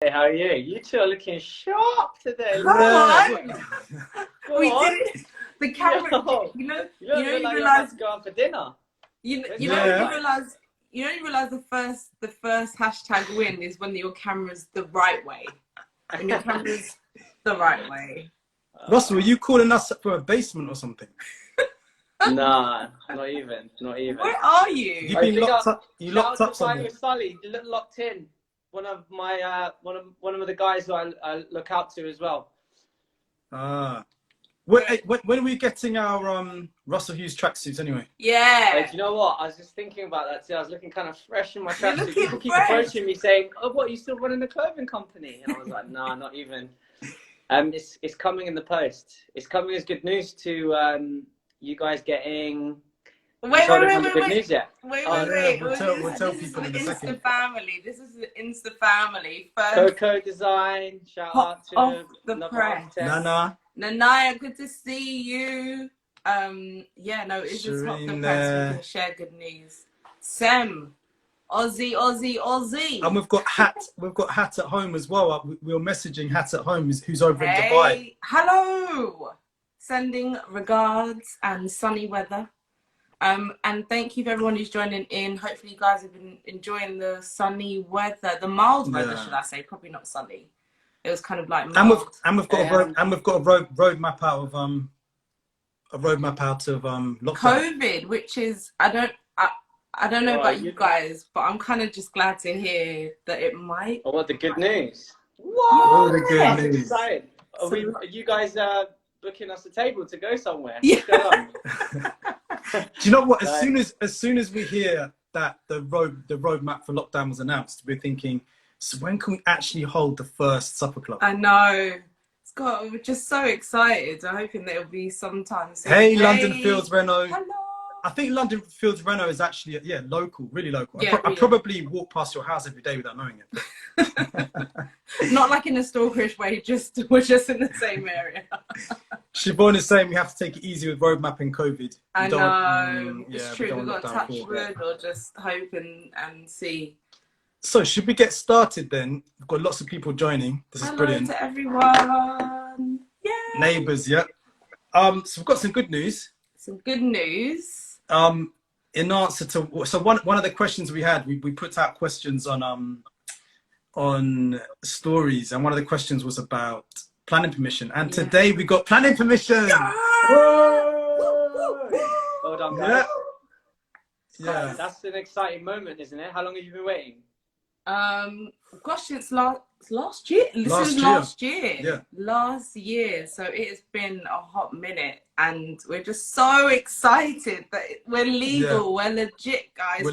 Hey, how are you? You two are looking sharp today. Come on. We on. did it. The camera, Yo, you know, you don't you look like you're realize, about to go out for dinner. you Yeah. realize the first hashtag win is when your camera's the right way. When your camera's the right way. Russell, were you calling us for a basement or something? Nah, not even. Where are you? You've been locked up. You locked up somewhere. Sully, you look locked in. One of my one of the guys who I look out to as well. When are we getting our Russell Hughes tracksuits anyway? Yeah. Hey, do you know what? I was just thinking about that too. I was looking kind of fresh in my tracksuit. People keep fresh. approaching me saying, "Oh, what? You still running the clothing company?" And I was like, "Nah, not even." It's coming in the post. It's coming as good news to you guys getting. Wait. Good news yet? Wait. We'll tell people in a second. Family. This is the Insta family. First, Coco Design. Shout out to the press. Nana, good to see you. Yeah, no, it's just hot the press. We can share good news. Sem, Aussie. And we've got Hat at home as well. We were messaging Hat at home, who's over in Dubai. Hello. Sending regards and sunny weather. And thank you for everyone who's joining in. Hopefully you guys have been enjoying the sunny weather, the mild weather, should I say? Probably not sunny. It was kind of like mild. And we've got a roadmap out of lockdown. COVID, which is I don't know about you guys, but I'm kind of just glad to hear that it might. Oh, what the good news! What the good news! Exciting. Are you guys booking us a table to go somewhere? Yeah. What's going on? Do you know what? As soon as we hear that the roadmap for lockdown was announced, we're thinking, so when can we actually hold the first supper club? I know. We're just so excited. I'm hoping that it'll be sometime soon. Hey, London Fields Renault. Hello. I think London Fields Renault is actually local, really local. Yeah, I probably walk past your house every day without knowing it. Not like in a stalkerish way. We're just in the same area. Siobhan is saying we have to take it easy with road mapping COVID. I know. It's true. We've got to touch wood or just hope and see. So should we get started then? We've got lots of people joining. This is brilliant. Hello to everyone. Yay. Neighbours, yeah. So we've got some good news. Some good news. In answer to one of the questions we had, we put out questions on stories, and one of the questions was about planning permission. And today we got planning permission. Yeah. Well done, guys. Yeah. That's an exciting moment, isn't it? How long have you been waiting? Gosh, since last year. Last year. Yeah. Last year. So it has been a hot minute, and we're just so excited that we're legal. Yeah. We're legit, guys. We're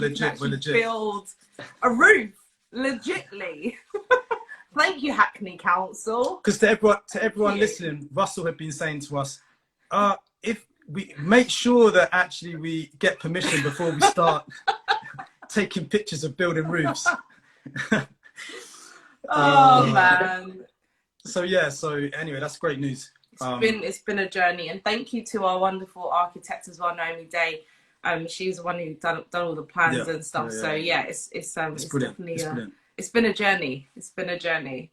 legit. Build a roof, legitly. Thank you, Hackney Council. Because to everyone listening, Russell had been saying to us, if we make sure that actually we get permission before we start taking pictures of building roofs. Oh man. So anyway, that's great news. It's been a journey, and thank you to our wonderful architect as well, Naomi Day. She's the one who done all the plans and stuff. So it's definitely it's been a journey. It's been a journey.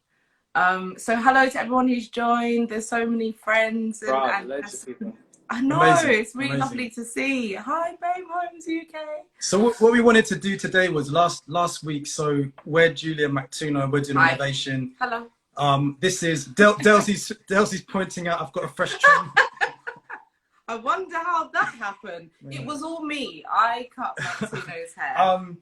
So hello to everyone who's joined. There's so many friends and loads of people. I know. Amazing. It's really lovely to see. Hi, Babe Homes UK. So what we wanted to do today was last week. So we're Julia McTuno. We're doing innovation. Hello. This is Delsy's pointing out I've got a fresh trim. I wonder how that happened. Yeah. It was all me. I cut Martino's hair.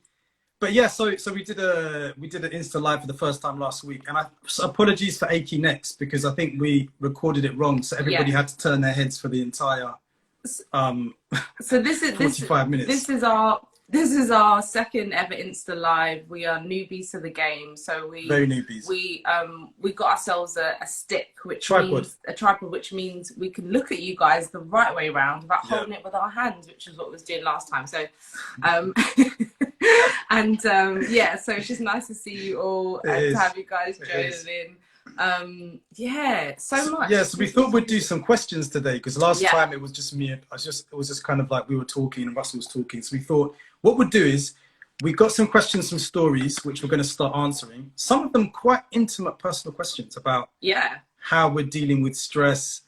But yeah, so we did an Insta Live for the first time last week, and apologies for achy necks because I think we recorded it wrong, so everybody had to turn their heads for the entire so this is 45 minutes. This is our second ever Insta Live. We are newbies to the game, so very newbies. We got ourselves a stick, means a tripod, which means we can look at you guys the right way around without holding it with our hands, which is what we was doing last time. So, so it's just nice to see you all and to have you guys joining in. So much. Yeah, so we thought we'd do some questions today because last time it was just me. It was just kind of like we were talking and Russell was talking. So we thought what we'd do is we got some questions, some stories, which we're going to start answering. Some of them quite intimate, personal questions about how we're dealing with stress,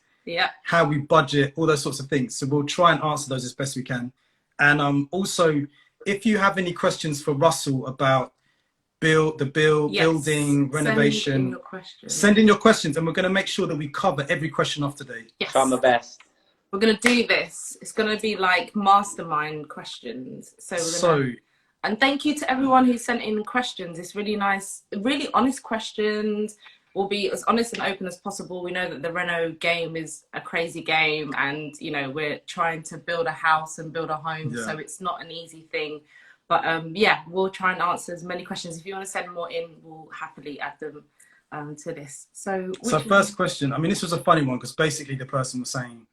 how we budget, all those sorts of things. So we'll try and answer those as best we can. And also, if you have any questions for Russell about building, renovation, send in your questions, and we're going to make sure that we cover every question off today. Yes. Try my best. We're going to do this. It's going to be like mastermind questions. And thank you to everyone who sent in questions. It's really nice, really honest questions. We'll be as honest and open as possible. We know that the Reno game is a crazy game, and you know, we're trying to build a house and build a home, so it's not an easy thing. But we'll try and answer as many questions. If you want to send more in, we'll happily add them to this. So first question, I mean, this was a funny one because basically the person was saying,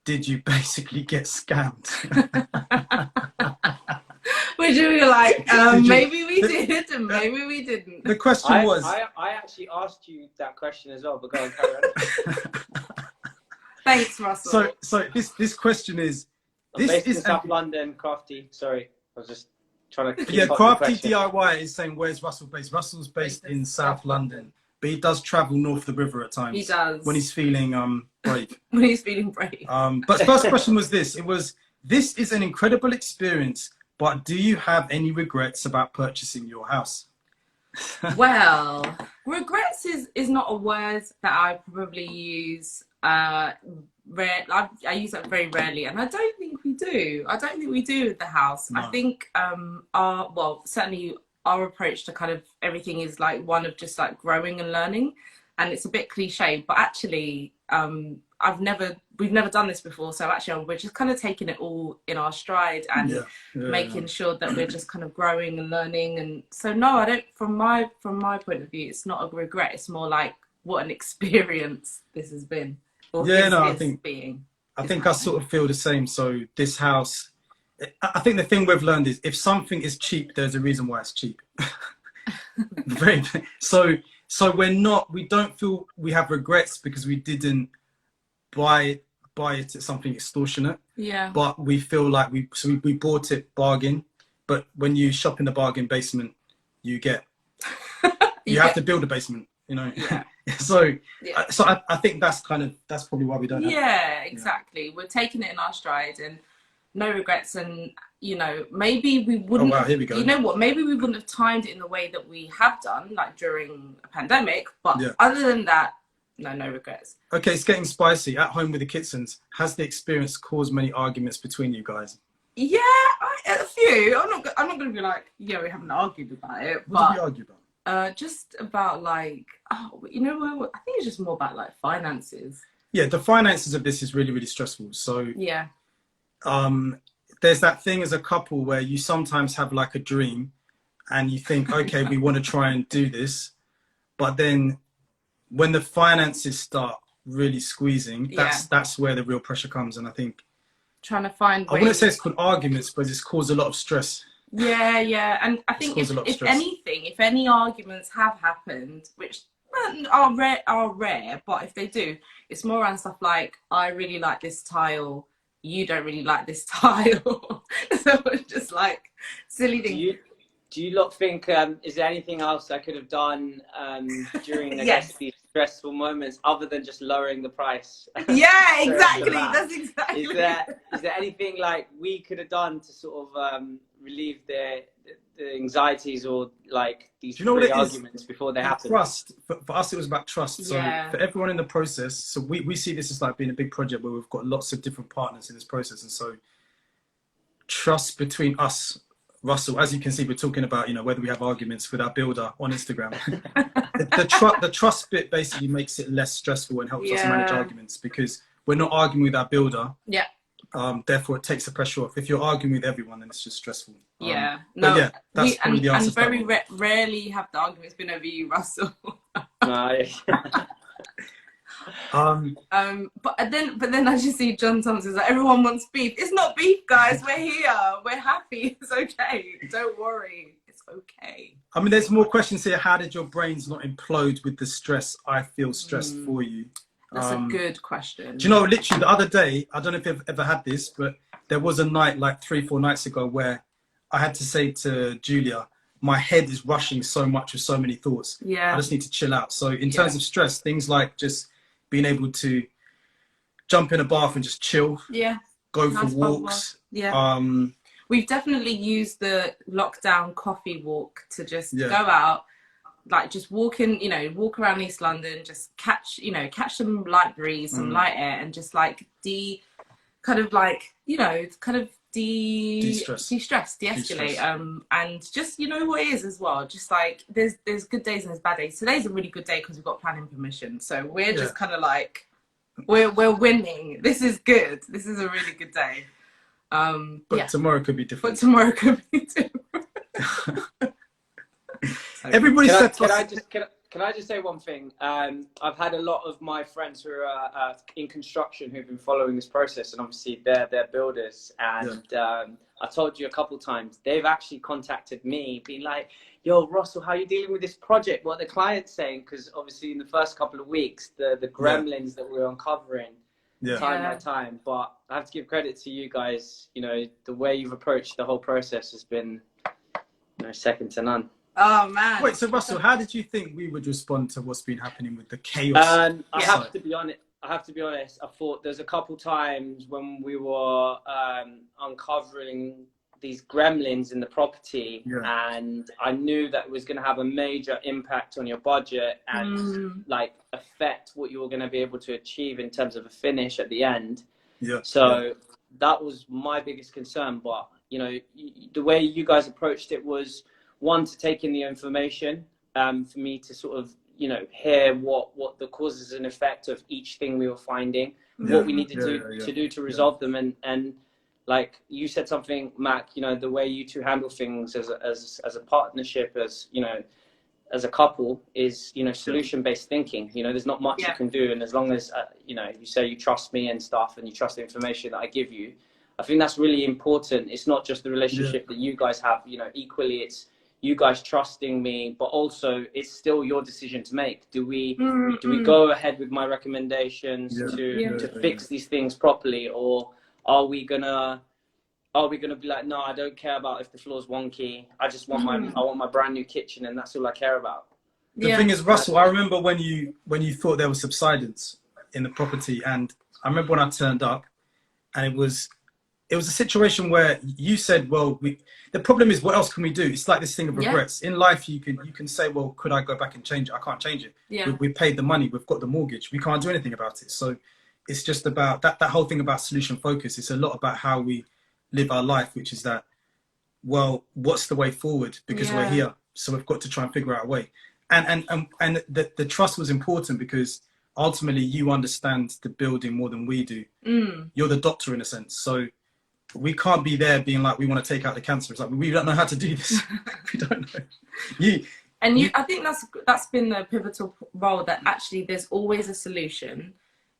did you basically get scammed? Which we were like, maybe we did and maybe we didn't. The question was... I actually asked you that question as well, but go on, carry on. Thanks, Russell. So this question is... Based in South London, Crafty. Sorry, I was just trying to... Yeah, Crafty DIY is saying, where's Russell based? Russell's based in South London, but he does travel north of the river at times. He does. When he's feeling brave. When he's feeling brave. But first question was this. It was, this is an incredible experience, but do you have any regrets about purchasing your house? Well, regrets is not a word that I probably use. I use that very rarely, and I don't think we do. I don't think we do with the house. No. I think certainly our approach to kind of everything is like one of just like growing and learning, and it's a bit cliche, but actually we've never done this before, so actually we're just kind of taking it all in our stride and making sure that we're just kind of growing and learning. And so no, I don't, from my point of view, it's not a regret, it's more like what an experience this has been. I think I sort of feel the same. So this house, I think the thing we've learned is if something is cheap, there's a reason why it's cheap. So we don't feel we have regrets because we didn't buy it at something extortionate. Yeah. But we feel like we bought it bargain. But when you shop in the bargain basement, you get you have to build a basement, you know. Yeah. So I think that's probably why we don't. Yeah, exactly. We're taking it in our stride and no regrets. And you know, maybe we wouldn't. Oh wow, here we go. You know what? Maybe we wouldn't have timed it in the way that we have done, like during a pandemic. But other than that, no regrets. Okay, it's getting spicy. At home with the Kitsons, has the experience caused many arguments between you guys? Yeah, a few. I'm not going to be like, we haven't argued about it. What did we argue about? Just about like, I think it's just more about like finances. Yeah, the finances of this is really, really stressful. So yeah, there's that thing as a couple where you sometimes have like a dream and you think, okay, we want to try and do this, but then when the finances start really squeezing, that's where the real pressure comes. And I think trying to find ways. I wouldn't say it's called arguments, but it's caused a lot of stress. Yeah. And I think if any arguments have happened, which are rare, but if they do, it's more around stuff like, I really like this tile, you don't really like this tile. So it's just like silly things. Do you lot think, is there anything else I could have done during these stressful moments other than just lowering the price? Yeah, exactly. That's exactly. Is there anything like we could have done to sort of relieve the anxieties or like these arguments before they happen? Trust. For us, it was about trust. So for everyone in the process, so we see this as like being a big project where we've got lots of different partners in this process. And so trust between us, Russell, as you can see, we're talking about, whether we have arguments with our builder on Instagram. the trust bit basically makes it less stressful and helps us manage arguments because we're not arguing with our builder. Yeah. Therefore, it takes the pressure off. If you're arguing with everyone, then it's just stressful. That's probably the answer. And very rarely have the arguments been over you, Russell. But then as you see, John Thomas is like, everyone wants beef. It's not beef, guys. We're here. We're happy. It's okay. Don't worry. It's okay. I mean, there's more questions here. How did your brains not implode with the stress? I feel stressed for you. That's a good question. Do you know, literally the other day, I don't know if you've ever had this, but there was a night like 3-4 nights ago where I had to say to Julia, my head is rushing so much with so many thoughts. Yeah. I just need to chill out. So in terms of stress, things like just being able to jump in a bath and just chill. Yeah. Go for walks. Yeah. We've definitely used the lockdown coffee walk to just go out, like just walk in, you know, walk around East London, just catch some light breeze, some light air, and just like de-stress, de-escalate, and just, you know what it is as well, just like there's good days and there's bad days. Today's a really good day because we've got planning permission, so we're just kind of like we're winning. This is good. This is a really good day. But tomorrow could be different. Everybody said. Can I just say one thing? I've had a lot of my friends who are in construction who've been following this process, and obviously they're builders. And I told you a couple times, they've actually contacted me, being like, "Yo, Russell, how are you dealing with this project? What are the clients saying?" Because obviously in the first couple of weeks, the gremlins that we're uncovering time by time. But I have to give credit to you guys. You know, the way you've approached the whole process has been, you know, second to none. Oh man! Wait, so Russell, how did you think we would respond to what's been happening with the chaos? I have to be honest. I thought there's a couple times when we were uncovering these gremlins in the property, and I knew that it was going to have a major impact on your budget and like affect what you were going to be able to achieve in terms of a finish at the end. So that was my biggest concern. But you know, the way you guys approached it was, one, to take in the information, for me to sort of, you know, hear what the causes and effect of each thing we were finding, what we needed to do to resolve them. And like you said something, Mac, you know, the way you two handle things as a partnership, as, you know, as a couple is, you know, solution-based thinking. You know, there's not much you can do. And as long as, you know, you say you trust me and stuff, and you trust the information that I give you, I think that's really important. It's not just the relationship that you guys have, you know, equally it's you guys trusting me, but also it's still your decision to make. Do we go ahead with my recommendations to fix these things properly, or are we gonna be like, no, I don't care about if the floor's wonky. I just want I want my brand new kitchen, and that's all I care about. The thing is, Russell, I remember when you thought there was subsidence in the property, and I remember when I turned up, and it was a situation where you said, well, the problem is, what else can we do? It's like this thing of regrets. In life, you can say, well, could I go back and change it? I can't change it. We paid the money. We've got the mortgage. We can't do anything about it. So it's just about that whole thing about solution focus. It's a lot about how we live our life, which is that, well, what's the way forward? Because we're here. So we've got to try and figure out a way. And the trust was important because ultimately you understand the building more than we do. You're the doctor in a sense. So we can't be there being like, we want to take out the cancer. It's like, we don't know how to do this. We don't know. I think that's been the pivotal role, that actually there's always a solution,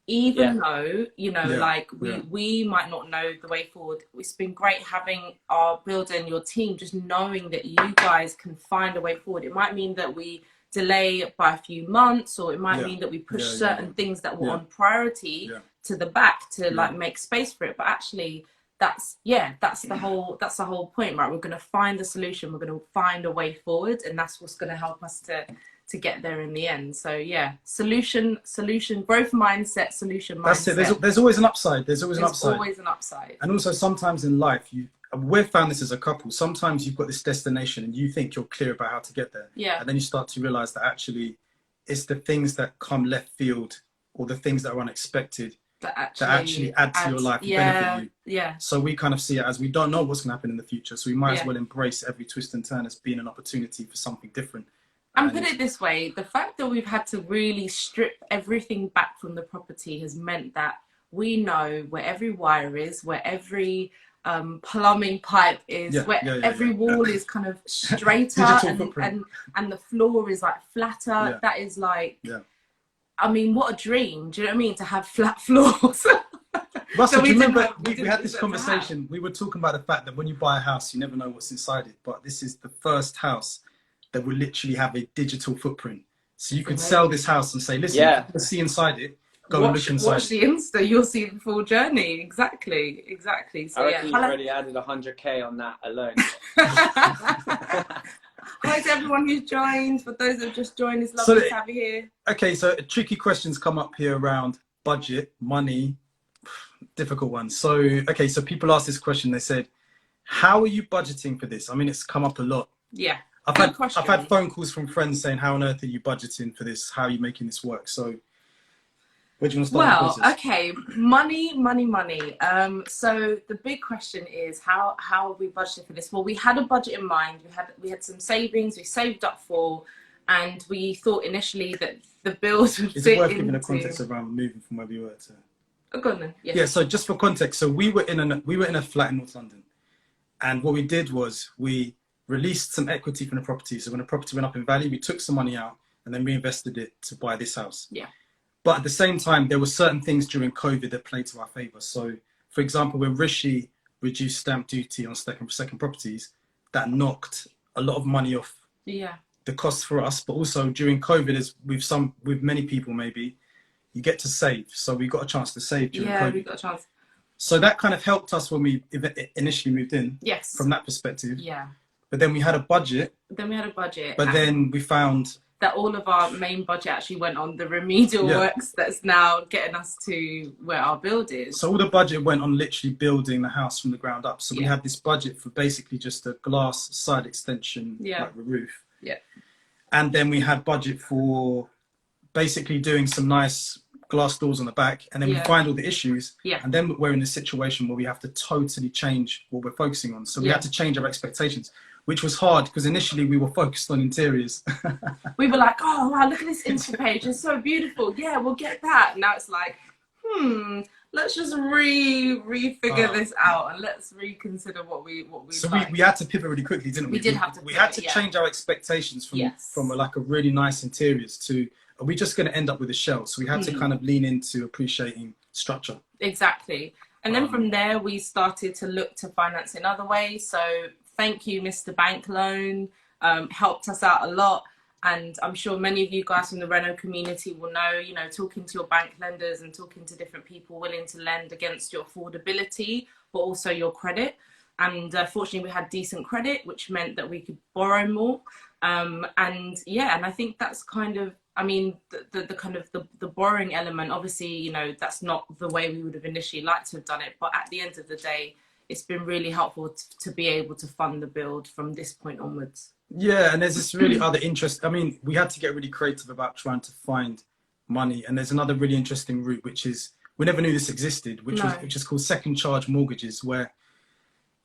even though, you know, like we might not know the way forward. It's been great having our builder and your team, just knowing that you guys can find a way forward. It might mean that we delay by a few months, or it might mean that we push certain things that were on priority to the back to like make space for it. But actually, that's the whole point, right? We're going to find the solution. We're going to find a way forward, and that's what's going to help us to get there in the end. So solution, growth mindset, solution mindset. That's it. There's always an upside. There's always an upside. And also sometimes in life, we've found this as a couple. Sometimes you've got this destination and you think you're clear about how to get there. And then you start to realize that actually it's the things that come left field, or the things that are unexpected, that actually add to your life, benefit you. So we kind of see it as, we don't know what's going to happen in the future, so we might as well embrace every twist and turn as being an opportunity for something different. And put it this way, the fact that we've had to really strip everything back from the property has meant that we know where every wire is, where every plumbing pipe is, every wall is kind of straighter, and the floor is like flatter. That is like, I mean, what a dream. Do you know what I mean? To have flat floors. Russell, do you remember we had this conversation? We were talking about the fact that when you buy a house, you never know what's inside it. But this is the first house that will literally have a digital footprint. So you could sell this house and say, listen, let's see inside it. go and look inside. Watch the Insta, you'll see the full journey. Exactly. So I reckon you've already added 100k on that alone. Hi to everyone who's joined. For those that have just joined, it's lovely to have you here. Okay, so tricky questions come up here around budget, money, difficult ones. So, okay, so people asked this question. They said, how are you budgeting for this? I mean, it's come up a lot. Yeah. I've had phone calls from friends saying, how on earth are you budgeting for this? How are you making this work? So where do you want to start? Well, okay, money. So the big question is how are we budgeting for this? Well, we had a budget in mind. We had some savings. We saved up for, and we thought initially that the bills would fit into. Is it worth giving a context around moving from where we were to? Oh, go on then. Yes. Yeah. So just for context, so we were in a flat in North London, and what we did was we released some equity from the property. So when the property went up in value, we took some money out and then reinvested it to buy this house. Yeah. But at the same time, there were certain things during COVID that played to our favor. So, for example, when Rishi reduced stamp duty on second properties, that knocked a lot of money off the costs for us. But also during COVID, as with many people maybe, you get to save. So we got a chance to save during COVID. Yeah, we got a chance. So that kind of helped us when we initially moved in. Yes. From that perspective. Yeah. But then we had a budget. But then we found that all of our main budget actually went on the remedial works that's now getting us to where our build is. So all the budget went on literally building the house from the ground up. So we had this budget for basically just a glass side extension, like the roof. Yeah. And then we had budget for basically doing some nice glass doors on the back. And then we find all the issues. Yeah. And then we're in a situation where we have to totally change what we're focusing on. So we had to change our expectations, which was hard because initially we were focused on interiors. We were like, oh, wow, look at this Insta page. It's so beautiful. Yeah, we'll get that. Now it's like, let's just refigure this out and let's reconsider what we So like. we had to pivot really quickly, didn't we? We did have to pivot, we had to change our expectations from like a really nice interiors to, are we just going to end up with a shell? So we had to kind of lean into appreciating structure. Exactly. And then from there, we started to look to finance in other ways. So thank you, Mr. Bank Loan, helped us out a lot. And I'm sure many of you guys from the Reno community will know, you know, talking to your bank lenders and talking to different people willing to lend against your affordability, but also your credit. And fortunately, we had decent credit, which meant that we could borrow more. And I think that's kind of, I mean, the kind of the borrowing element, obviously, you know, that's not the way we would have initially liked to have done it. But at the end of the day, it's been really helpful to be able to fund the build from this point onwards. Yeah, and there's this really other interest. I mean, we had to get really creative about trying to find money. And there's another really interesting route, which is, we never knew this existed, which is called second charge mortgages, where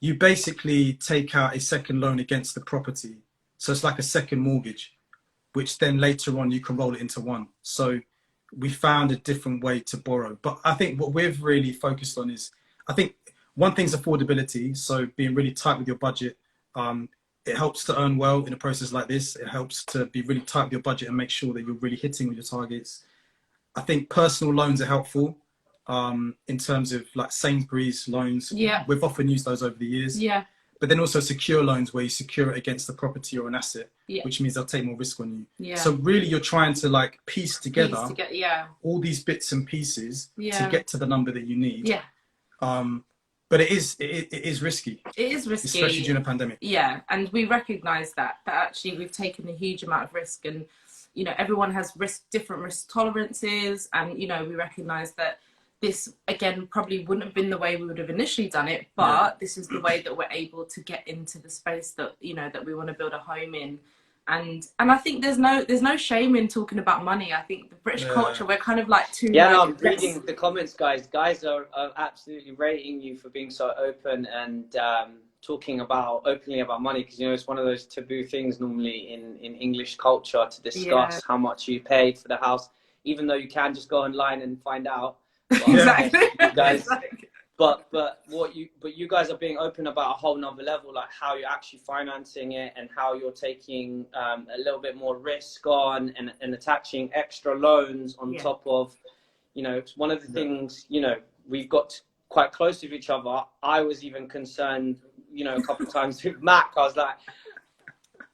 you basically take out a second loan against the property. So it's like a second mortgage, which then later on you can roll it into one. So we found a different way to borrow. But I think what we've really focused on is, I think one thing's affordability. So being really tight with your budget. It helps to earn well in a process like this. It helps to be really tight with your budget and make sure that you're really hitting all your targets. I think personal loans are helpful in terms of like Sainsbury's loans. Yeah. We've often used those over the years. Yeah. But then also secure loans where you secure it against the property or an asset, which means they'll take more risk on you. Yeah. So really you're trying to like piece together all these bits and pieces to get to the number that you need. Yeah. But it is risky. It is risky. Especially during a pandemic. Yeah, and we recognise that actually we've taken a huge amount of risk, and, you know, everyone has different risk tolerances, and, you know, we recognise that this, again, probably wouldn't have been the way we would have initially done it, but this is the way that we're able to get into the space that, you know, that we want to build a home in. And I think there's no shame in talking about money. I think the British culture, we're kind of like too. Yeah, no, I'm reading the comments, guys. Guys are absolutely rating you for being so open and talking openly about money, because, you know, it's one of those taboo things normally in English culture to discuss how much you paid for the house, even though you can just go online and find out. Exactly. Guys, But you guys are being open about a whole nother level, like how you're actually financing it and how you're taking a little bit more risk on and attaching extra loans on top of, you know, it's one of the things, you know, we've got quite close with each other. I was even concerned, you know, a couple of times with Mac. I was like,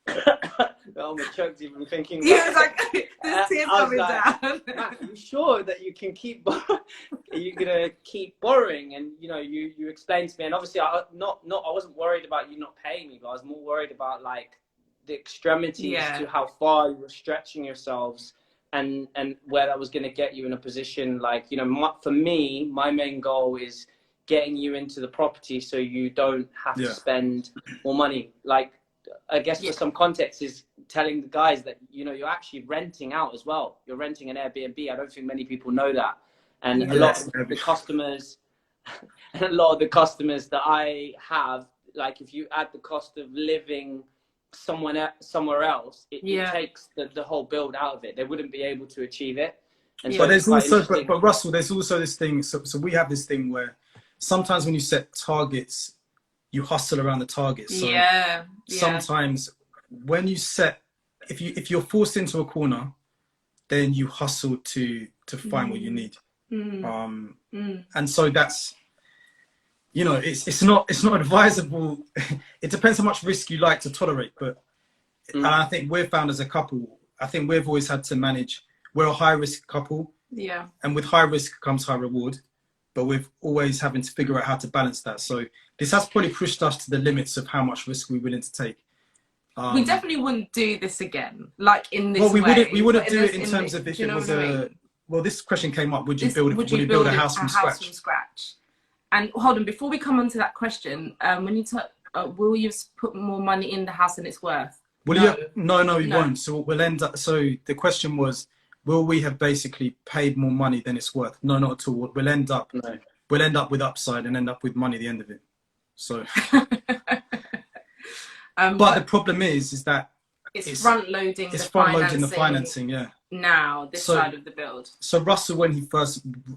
I almost choked even thinking about yeah, it's like there's tears coming down. Matt, you sure that you can keep you're gonna keep borrowing? And you know, you explained to me, and obviously I wasn't worried about you not paying me, but I was more worried about like the extremities to how far you were stretching yourselves, and where that was gonna get you in a position like, you know, for me, my main goal is getting you into the property so you don't have to spend more money. Like, I guess for some context is telling the guys that, you know, you're actually renting out as well. You're renting an Airbnb. I don't think many people know that. And a lot of the customers, a lot of the customers that I have, like if you add the cost of living somewhere else, it takes the whole build out of it. They wouldn't be able to achieve it. And but there's also, but Russell, there's also this thing. So we have this thing where sometimes when you set targets, you hustle around the targets. So sometimes when you set, if you're forced into a corner, then you hustle to find what you need. And so that's, you know, it's not advisable. It depends how much risk you like to tolerate. But I think we've found as a couple, I think we've always had to manage. We're a high risk couple. Yeah. And with high risk comes high reward. But we've always having to figure out how to balance that. So this has probably pushed us to the limits of how much risk we're willing to take. We definitely wouldn't do this again, like in this way. We wouldn't do it in terms of if it was a... Well, this question came up, would you build a house from scratch? And hold on, before we come on to that question, when you will you put more money in the house than it's worth? No, we won't. So we'll end up... So the question was, will we have basically paid more money than it's worth? No, not at all. We'll end up with upside and end up with money at the end of it. So, but the problem is that it's front loading the financing. Now this side of the build. So Russell,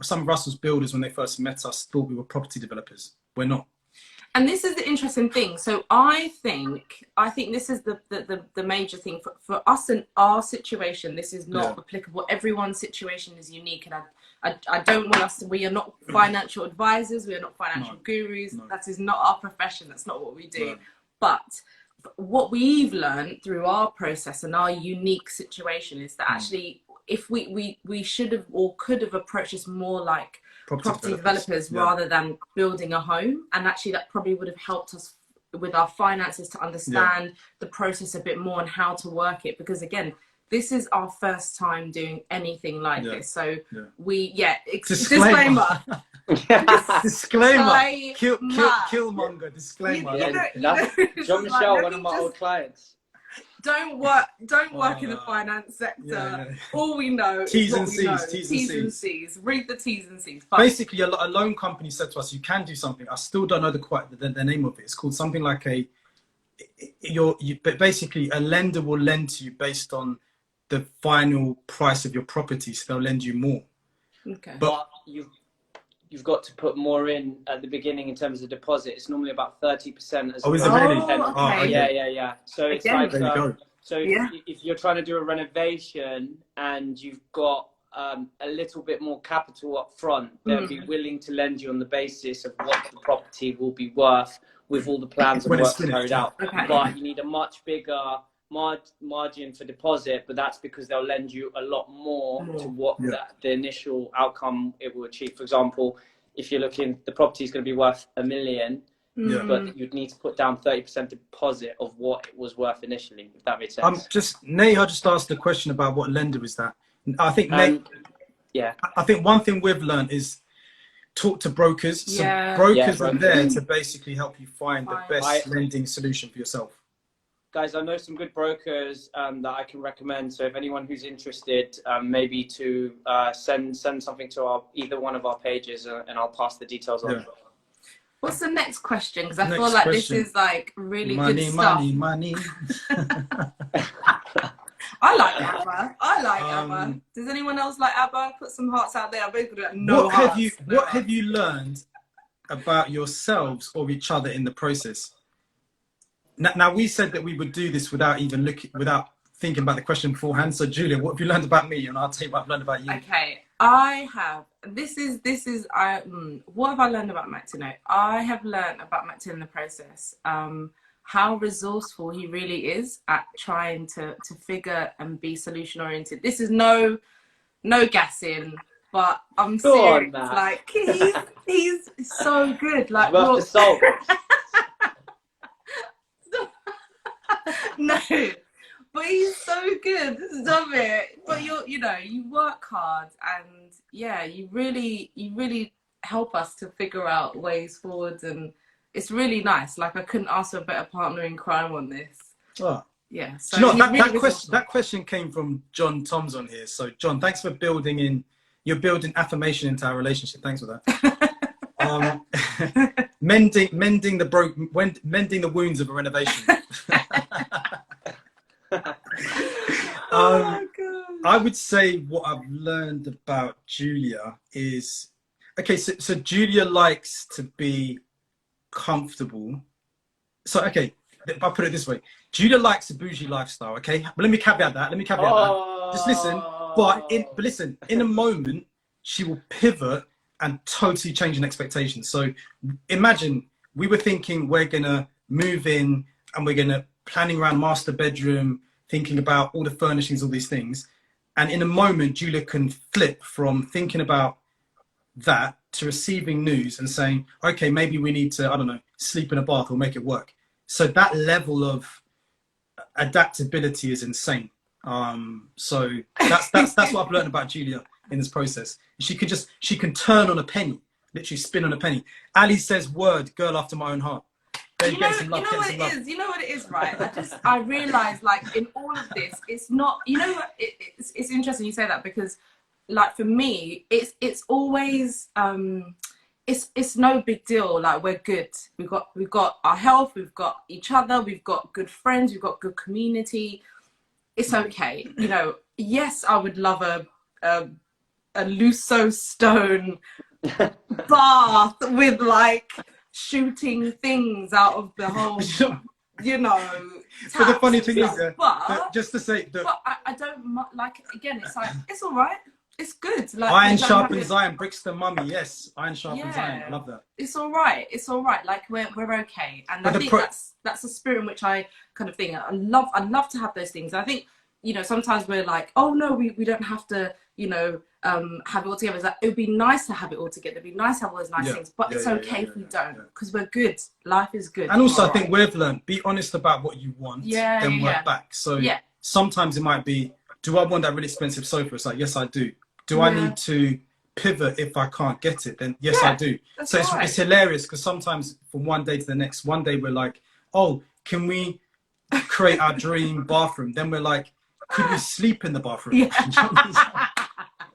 some of Russell's builders when they first met us thought we were property developers. We're not. And this is the interesting thing. So I think this is the major thing for us in our situation. This is not applicable. Everyone's situation is unique, and I don't want us to, we are not financial advisors. We are not financial gurus. No. That is not our profession. That's not what we do. No. But what we've learned through our process and our unique situation is that actually, if we should have or could have approached this more like property developers rather than building a home, and actually that probably would have helped us with our finances to understand the process a bit more and how to work it, because again, this is our first time doing anything like this. So disclaimer. Disclaimer. Killmonger. Disclaimer. Jean-Michel, one of my old clients. Don't work in the finance sector. Yeah. All we know T's is and C's. T's and C's. Read the T's and C's. But basically, a loan company said to us, "You can do something." I still don't know the name of it. It's called something like basically a lender will lend to you based on the final price of your property, so they'll lend you more. Okay. But you've got to put more in at the beginning in terms of deposit. It's normally about 30%. Oh, is it really? Okay. Yeah. So it's like, if you're trying to do a renovation and you've got a little bit more capital up front, they'll be willing to lend you on the basis of what the property will be worth with all the plans and work carried out. Okay. But you need a much bigger margin for deposit, but that's because they'll lend you a lot more to what the initial outcome it will achieve. For example, if you're looking, the property is going to be worth $1 million, but you'd need to put down 30% deposit of what it was worth initially, if that makes sense. Neha just asked a question about what lender is that. I think I think one thing we've learned is talk to brokers. So brokers are there to basically help you find the best lending solution for yourself. Guys, I know some good brokers that I can recommend. So if anyone who's interested, maybe to send something to either one of our pages, and I'll pass the details on. What's the next question? Because I feel like this is like really good stuff. Money. I like ABBA. Does anyone else like ABBA? Put some hearts out there. I'm basically like, what have you learned about yourselves or each other in the process? Now we said that we would do this without thinking about the question beforehand. So Julia, what have you learned about me? And I'll tell you what I've learned about you. Okay, I have. What have I learned about Martino? I have learned about Martino in the process how resourceful he really is at trying to figure and be solution oriented. This is no gassing, but I'm serious. Like he's so good. Like worth the salt. No, but he's so good. Stop it. But you know, you work hard, and yeah, you really help us to figure out ways forward, and it's really nice. Like I couldn't ask for a better partner in crime on this. Oh. Yeah. So you know, that question came from John Tom's on here. So John, thanks for building affirmation into our relationship. Thanks for that. mending the wounds of a renovation. Oh my God. I would say what I've learned about Julia is, okay, so Julia likes to be comfortable. So, okay, I'll put it this way. Julia likes a bougie lifestyle, okay? But let me caveat that. Just listen. But listen, in a moment, she will pivot and totally change an expectation. So imagine we were thinking we're going to move in and we're going to planning around master bedroom, thinking about all the furnishings, all these things. And in a moment, Julia can flip from thinking about that to receiving news and saying, okay, maybe we need to, I don't know, sleep in a bath or make it work. So that level of adaptability is insane. So that's what I've learned about Julia in this process. She can turn on a penny, literally spin on a penny. Ali says, word, girl after my own heart. You know what it is, right? I realize, like, in all of this, it's not, you know, it's interesting you say that, because like for me, it's always it's no big deal. Like, we're good. We've got our health, we've got each other, we've got good friends, we've got good community. It's okay. You know, yes, I would love a Luso stone bath with like shooting things out of the whole, you know. But the funny thing is, just to say that, but I don't like. Again, it's like, it's all right. It's good. Like, iron sharpens iron, bricks the mummy. Yes, iron sharpens iron. I love that. It's all right. It's all right. Like, we're okay. And I think that's a spirit in which I kind of think I love to have those things. I think, you know, sometimes we're like, oh no, we don't have to, you know, have it all together. It's like, it would be nice to have it all together. It'd be nice to have all those nice things, but it's okay if we don't, because we're good. Life is good. And also, I think we've learned, be honest about what you want, then work back. So sometimes it might be, do I want that really expensive sofa? It's like, yes, I do. Do I need to pivot if I can't get it? Then yes, I do. So it's hilarious, because sometimes from one day to the next, one day we're like, oh, can we create our dream bathroom? Then we're like, could we sleep in the bathroom?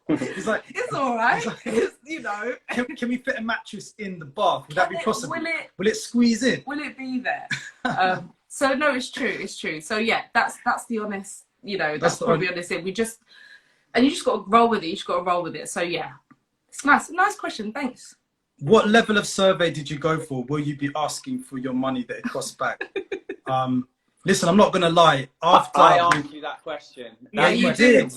It's like, it's all right. It's, you know, can we fit a mattress in the bath? Would that be possible? Will it squeeze in? Will it be there? So no, it's true. It's true. So yeah, that's the honest. You know, that's probably honest. We just, and you just got to roll with it. You just got to roll with it. So yeah, it's nice. Nice question. Thanks. What level of survey did you go for? Will you be asking for your money that it costs back? Listen, I'm not going to lie. After I asked you that question. You did.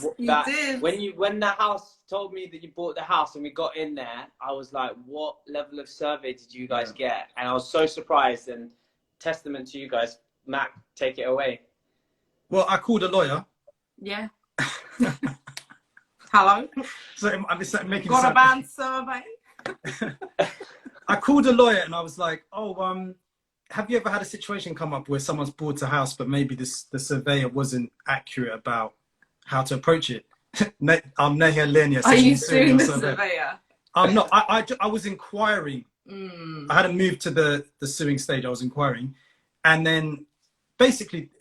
When the house told me that you bought the house and we got in there, I was like, what level of survey did you guys get? And I was so surprised, and testament to you guys. Mac, take it away. Well, I called a lawyer. Yeah. Hello. So I'm just making got a band survey. I called a lawyer and I was like, oh, have you ever had a situation come up where someone's bought a house, but maybe the surveyor wasn't accurate about how to approach it? I'm Neha Lenia. Are you suing the surveyor? I'm not. I was inquiring. I hadn't moved to the suing stage. I was inquiring. And then basically,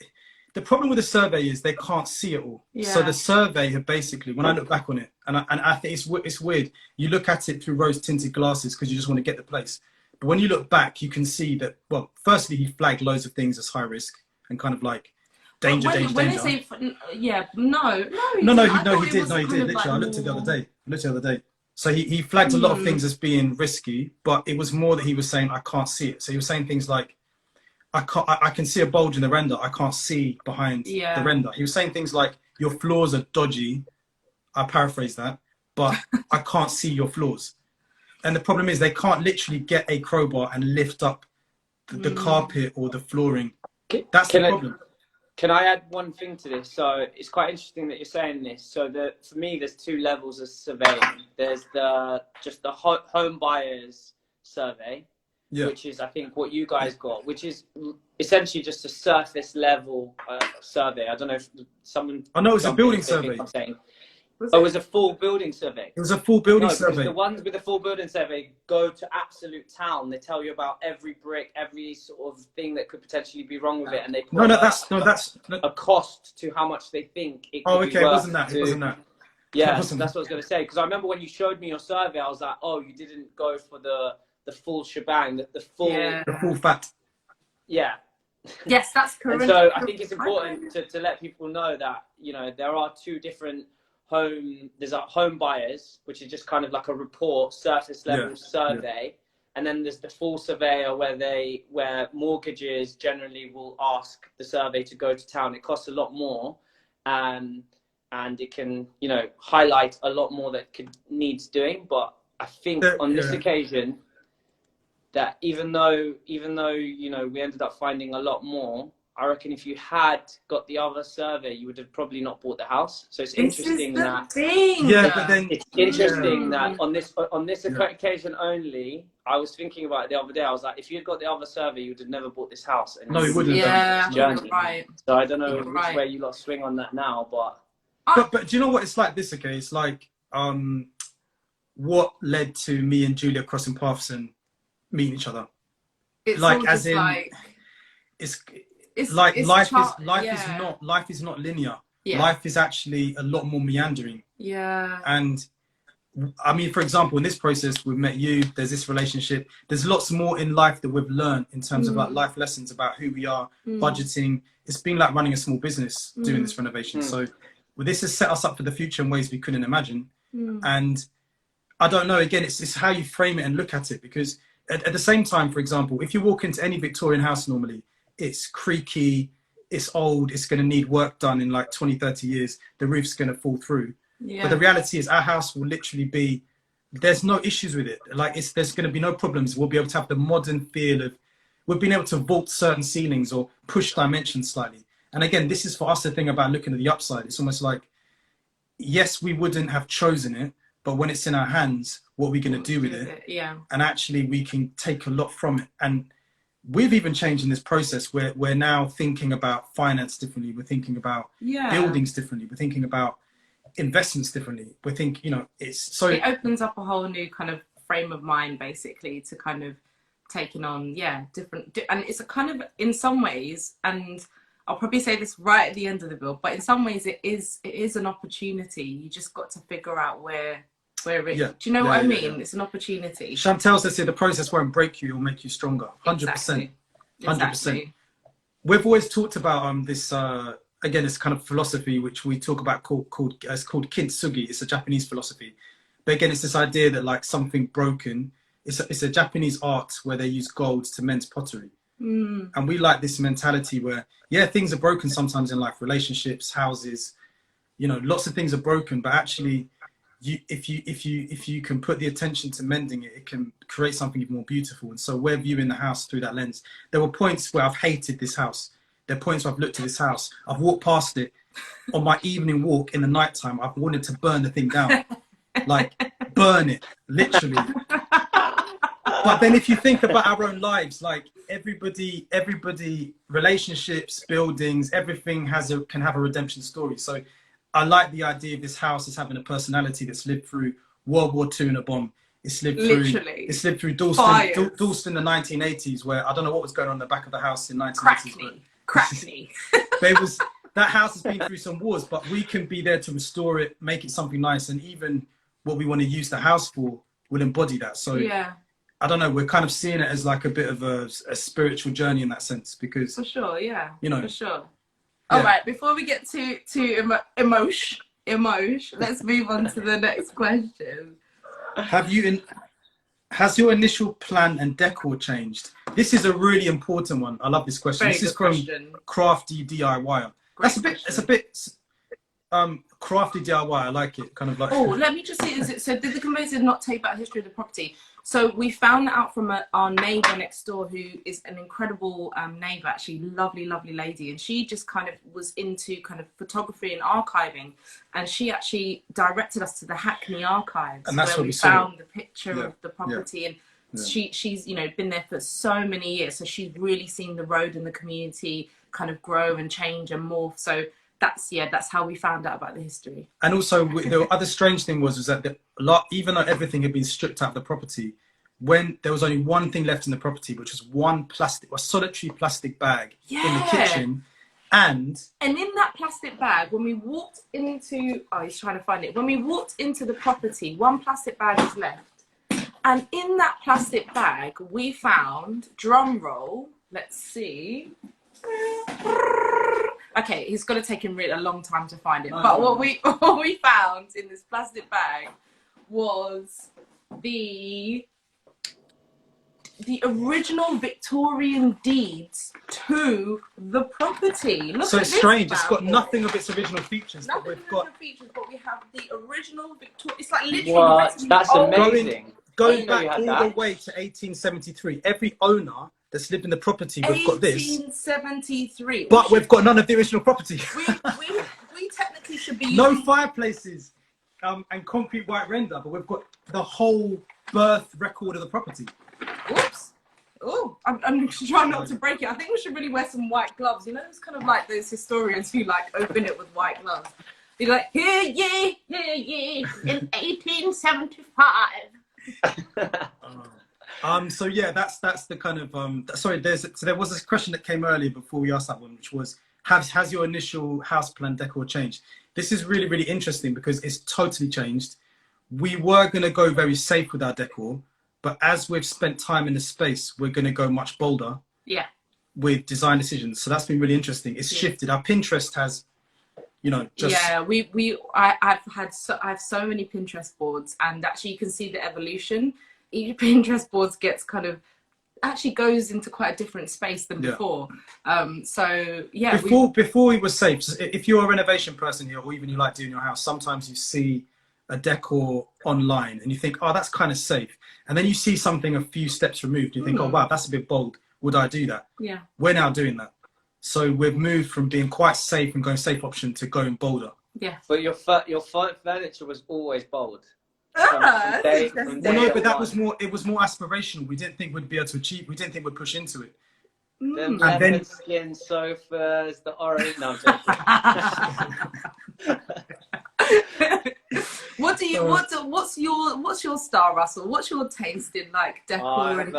the problem with the survey is they can't see it all. Yeah. So the survey had basically, when I look back on it, and I think it's weird, you look at it through rose-tinted glasses because you just want to get the place. But when you look back, you can see that, well, firstly, he flagged loads of things as high risk and kind of like danger. He did. No, he did. Literally, I looked at it the other day. So he flagged a lot of things as being risky, but it was more that he was saying, I can't see it. So he was saying things like, I can see a bulge in the render. I can't see behind the render. He was saying things like, your floors are dodgy. I paraphrase that, but I can't see your floors. And the problem is they can't literally get a crowbar and lift up the carpet or the flooring. That's the problem. Can I add one thing to this? So it's quite interesting that you're saying this. So for me, there's 2 levels of surveying. There's just the home buyers survey, which is, I think, what you guys got, which is essentially just a surface level survey. I don't know if someone... I know it was a building survey. It was a full building survey. It was a full building survey. The ones with the full building survey go to absolute town. They tell you about every brick, every sort of thing that could potentially be wrong with it, and they put that's a cost to how much they think it could be worth. It wasn't that. It wasn't that. Yeah, that's what I was going to say. Because I remember when you showed me your survey, I was like, oh, you didn't go for the full shebang, the full fat. Yeah. Yes, that's correct. And so I think it's important to let people know that, you know, there are 2 different there's a home buyers, which is just kind of like a report, surface level survey, and then there's the full surveyor where mortgages generally will ask the survey to go to town. It costs a lot more, and it can, you know, highlight a lot more that needs doing. But I think on this occasion, that even though you know we ended up finding a lot more, I reckon if you had got the other survey, you would have probably not bought the house. So it's interesting that it's interesting that on this occasion only, I was thinking about it the other day. I was like, if you had got the other survey, you would have never bought this house. And no, you wouldn't have done this journey. Right. So I don't know which way you lot swing on that now, but do you know what it's like? This it's like what led to me and Julia crossing paths and meeting each other. It's like as in like, it's like life is not linear. Life is actually a lot more meandering. And I mean, for example, in this process, we've met you, there's this relationship, there's lots more in life that we've learned in terms of like life lessons about who we are, budgeting. It's been like running a small business doing this renovation. So this has set us up for the future in ways we couldn't imagine. And I don't know, again, it's how you frame it and look at it, because at the same time, for example, if you walk into any Victorian house normally, it's creaky, it's old, it's going to need work done in like 20, 30 years, the roof's going to fall through. But the reality is our house will literally be, there's no issues with it. Like there's going to be no problems. We'll be able to have the modern feel of, we've been able to vault certain ceilings or push dimensions slightly. And again, this is for us the thing about looking at the upside. It's almost like, yes, we wouldn't have chosen it, but when it's in our hands, what are we going to do with it? And actually we can take a lot from it. And we've even changed in this process where we're now thinking about finance differently. We're thinking about buildings differently. We're thinking about investments differently. We think, you know, it's so... It opens up a whole new kind of frame of mind, basically, to kind of taking on, different... And it's a kind of, in some ways, and I'll probably say this right at the end of the build, but in some ways it is an opportunity. You just got to figure out where it... Do you know what I mean? It's an opportunity. Chantel says here, the process won't break you, it'll make you stronger. 100%. 100%. We've always talked about this, again, this kind of philosophy, which we talk about called kintsugi. It's a Japanese philosophy. But again, it's this idea that like something broken, it's a Japanese art where they use gold to mend pottery. And we like this mentality where, things are broken sometimes in life, relationships, houses, you know, lots of things are broken, but actually, if you can put the attention to mending it, it can create something even more beautiful. And so we're viewing the house through that lens. There were points where I've hated this house. There are points where I've looked at this house. I've walked past it on my evening walk in the nighttime. I've wanted to burn the thing down, like burn it, literally. But then if you think about our own lives, like everybody, relationships, buildings, everything can have a redemption story. So I like the idea of this house as having a personality that's lived through World War II and a bomb. It's lived through Dalston in the 1980s, where I don't know what was going on in the back of the house in 1980s. Crackney. That house has been through some wars, but we can be there to restore it, make it something nice, and even what we want to use the house for will embody that. So I don't know, we're kind of seeing it as like a bit of a spiritual journey in that sense, because for sure, you know, for sure. All right, before we get to emotion, let's move on to the next question. Has your initial plan and decor changed? This is a really important one. I love this question. This is from Crafty DIY. It's a bit crafty DIY. I like it. Kind of like. Oh, let me just say, so did the conveyancer not tell you about the history of the property? So we found that out from our neighbour next door, who is an incredible neighbour, actually, lovely, lovely lady. And she just kind of was into kind of photography and archiving. And she actually directed us to the Hackney Archives, and that's where we found the picture of the property. And she's, you know, been there for so many years. So she's really seen the road and the community kind of grow and change and morph. So that's how we found out about the history. And also, the other strange thing was that even though everything had been stripped out of the property, when there was only one thing left in the property, which was a solitary plastic bag in the kitchen, and in that plastic bag, when we walked into, he's trying to find it. When we walked into the property, one plastic bag was left, and in that plastic bag, we found, drum roll, let's see. Okay, it's going to take him really a long time to find it. But what we found in this plastic bag was the original Victorian deeds to the property. Look so at it's this, strange. It's got nothing of its original features. Nothing but we've got features, but we have the original Victorian. It's like literally. What? That's amazing. Going back all the way to 1873, every owner that's lived in the property, we've got this. 1873. But we've got none of the original property. we technically should be no fireplaces and concrete white render, but we've got the whole birth record of the property. Oops. Oh, I'm trying not to break it. I think we should really wear some white gloves. You know, it's kind of like those historians who like open it with white gloves. Be like, hear ye, in 1875. So yeah, that's the kind of sorry. There was this question that came earlier before we asked that one, which was has your initial house plan decor changed? This is really, really interesting because it's totally changed. We were going to go very safe with our decor, but as we've spent time in the space, we're going to go much bolder. Yeah. With design decisions, so that's been really interesting. It's shifted. Our Pinterest has, you know, just I have so many Pinterest boards, and actually you can see the evolution. Each Pinterest board gets kind of actually goes into quite a different space than before. So yeah. Before it was safe. So if you're a renovation person here, or even you like doing your house, sometimes you see a decor online and you think, oh, that's kind of safe, and then you see something a few steps removed. You think, oh wow, that's a bit bold. Would I do that? Yeah. We're now doing that. So we've moved from being quite safe and going safe option to going bolder. Yeah. But your furniture was always bold. Well, no, but that was more. It was more aspirational. We didn't think we'd be able to achieve. We didn't think we'd push into it. The leopard skin sofas, the orange. No, What's your style, Russell? What's your taste in like decor?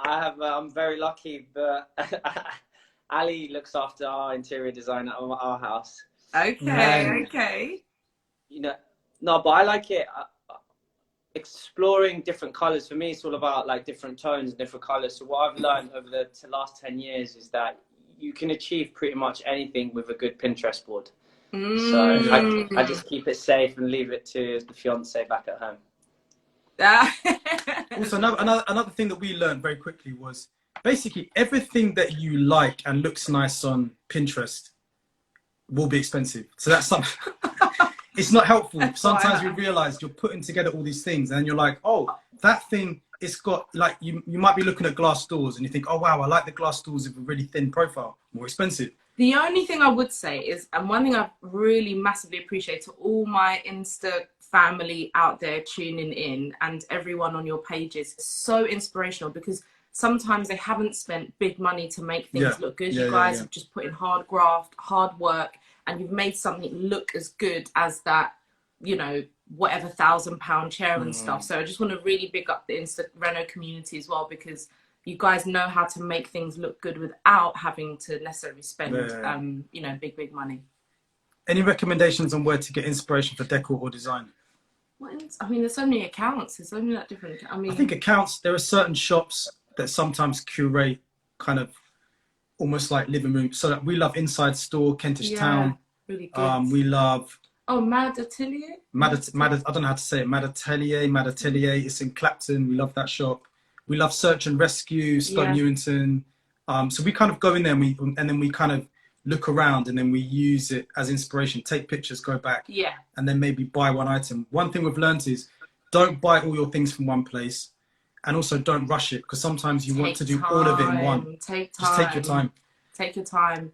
I'm very lucky, but Ali looks after our interior design at our house. Okay. You know, no, but I like it. Exploring different colors, for me, it's all about like different tones and different colors. So what I've learned over the last 10 years is that you can achieve pretty much anything with a good Pinterest board. So I just keep it safe and leave it to the fiance back at home. Also, another thing that we learned very quickly was basically everything that you like and looks nice on Pinterest will be expensive. So that's something. It's not helpful. Sometimes we realize you're putting together all these things and you're like, oh, that thing, it's got like, you might be looking at glass doors and you think, oh, wow, I like the glass doors with a really thin profile, more expensive. The only thing I would say is, and one thing I really massively appreciate to all my Insta family out there tuning in and everyone on your pages, so inspirational because sometimes they haven't spent big money to make things look good. You guys have just put in hard graft, hard work, and you've made something look as good as that, you know, whatever £1,000 chair and stuff. So I just want to really big up the Insta Reno community as well, because you guys know how to make things look good without having to necessarily spend, you know, big money. Any recommendations on where to get inspiration for decor or design? I mean, there's so many accounts. There's so many like different. I think accounts. There are certain shops that sometimes curate kind of almost like living room. So we love Inside Store, Kentish Town. Really good. We love. Oh, Mad Atelier. I don't know how to say it. Mad Atelier. It's in Clapton. We love that shop. We love Search and Rescue, Stoke Newington. So we kind of go in there and then we kind of look around, and then we use it as inspiration, take pictures, go back, and then maybe buy one item. One thing we've learned is don't buy all your things from one place, and also don't rush it, because sometimes you want to do all of it in one. Take time. Just take your time. Take your time.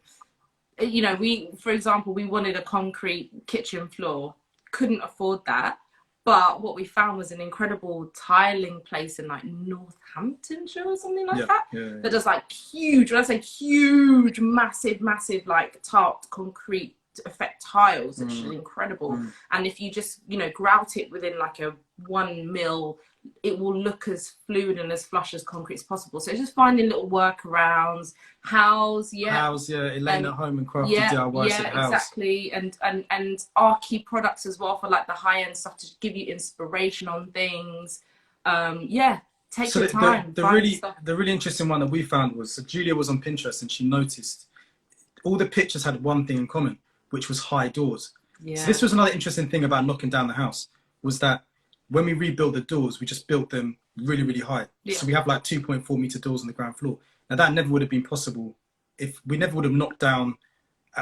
You know, for example, we wanted a concrete kitchen floor, couldn't afford that. But what we found was an incredible tiling place in like Northamptonshire or something like that. That does like huge, when I say huge, massive, like tarped concrete effect tiles, which is incredible. And if you just, you know, grout it within like a 1 mil, it will look as fluid and as flush as concrete as possible. So it's just finding little workarounds. Elaine at home and crafty DIY at House. Exactly. And our key products as well for like the high end stuff to give you inspiration on things. Take your time. The really interesting one that we found was, so Julia was on Pinterest and she noticed all the pictures had one thing in common, which was high doors. So this was another interesting thing about knocking down the house, was that when we rebuilt the doors, we just built them really, really high. So we have like 2.4 meter doors on the ground floor. Now that never would have been possible if we never would have knocked down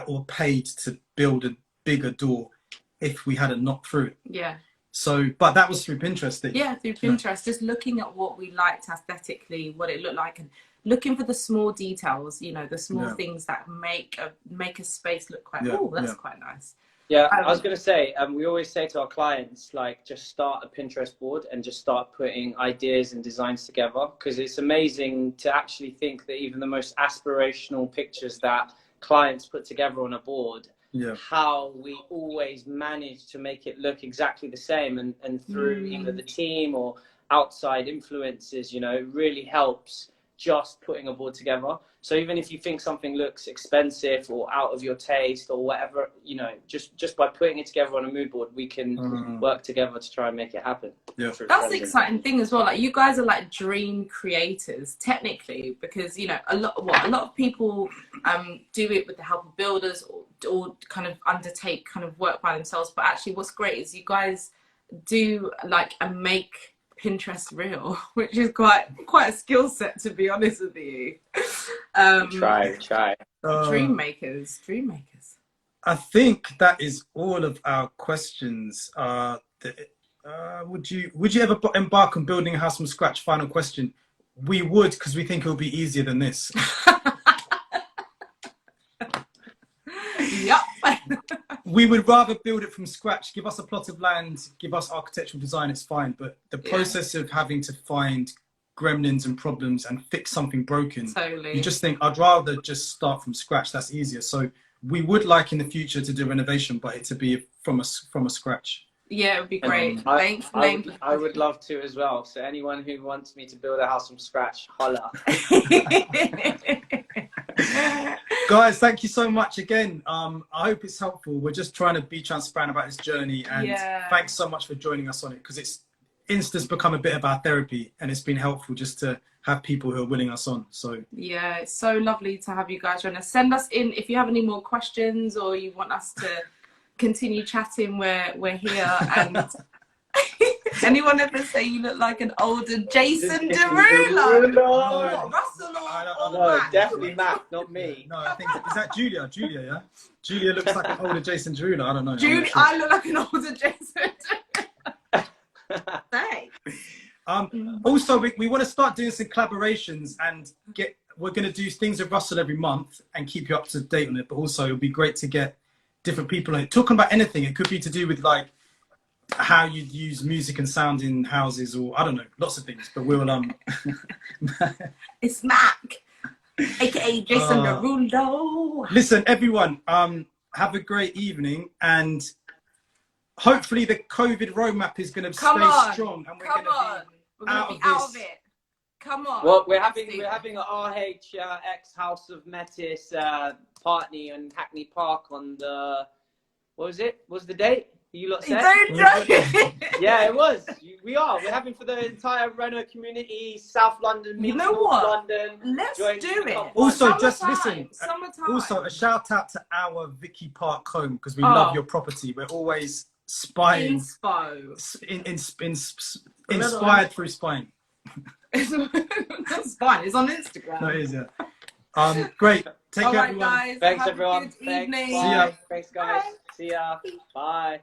or paid to build a bigger door if we hadn't knocked through it. So, but that was through Pinterest. Through Pinterest, just looking at what we liked aesthetically, what it looked like, and looking for the small details, you know, the small things that make a space look quite, that's quite nice. I was going to say, we always say to our clients, like, just start a Pinterest board and just start putting ideas and designs together, because it's amazing to actually think that even the most aspirational pictures that clients put together on a board, how we always manage to make it look exactly the same, and through either the team or outside influences, you know, it really helps just putting a board together. So even if you think something looks expensive or out of your taste or whatever, you know, just by putting it together on a mood board, we can work together to try and make it happen. That's the exciting thing as well. Like, you guys are like dream creators technically, because, you know, a lot of people do it with the help of builders or kind of undertake kind of work by themselves. But actually what's great is you guys do like make Pinterest real, which is quite a skill set, to be honest with you. Try. Dream makers. I think that is all of our questions. Would you ever embark on building a house from scratch? Final question. We would, because we think it will be easier than this. We would rather build it from scratch. Give us a plot of land, give us architectural design, it's fine. But the process of having to find gremlins and problems and fix something broken, you just think, I'd rather just start from scratch. That's easier. So we would like in the future to do renovation, but it to be from a scratch. Yeah, it would be great. Thanks. I would love to as well. So anyone who wants me to build a house from scratch, holla. Guys, thank you so much again. I hope it's helpful. We're just trying to be transparent about this journey, and thanks so much for joining us on it, because Insta's become a bit of our therapy, and it's been helpful just to have people who are willing us on. So yeah, it's so lovely to have you guys join us. Send us in if you have any more questions or you want us to continue chatting. We're here. And anyone ever say you look like an older Jason Derulo? No. Russell or no, Matt? definitely Matt, not me. No, I think, is that Julia? Yeah? Julia looks like an older Jason Derulo. I don't know. Julia, sure. I look like an older Jason Derulo. Thanks. Also, we want to start doing some collaborations, and we're going to do things with Russell every month and keep you up to date on it. But also, it'll be great to get different people on it, talking about anything. It could be to do with like how you'd use music and sound in houses, or I don't know, lots of things. But we'll It's Mac, aka Jason Derulo. Listen, everyone, have a great evening, and hopefully the COVID roadmap is going to stay strong, and we're going to be out of it. Come on. Well, we're having a RHX House of Metis party in Hackney Park on the, what was it? What was the date? You lot said? Yeah, it was. We're having for the entire Reno community, South London, London. Let's do it. Also, summertime, just listen. Summertime. Also, a shout out to our Vicky Park home, because we love your property. We're always spying. Inspired through spying. It's not spying. It's on Instagram. No, it is, yeah. Great. Take care, right, everyone. guys. Thanks, Have everyone. A good Thanks. evening. See ya. Thanks, guys. Bye. See ya. Bye.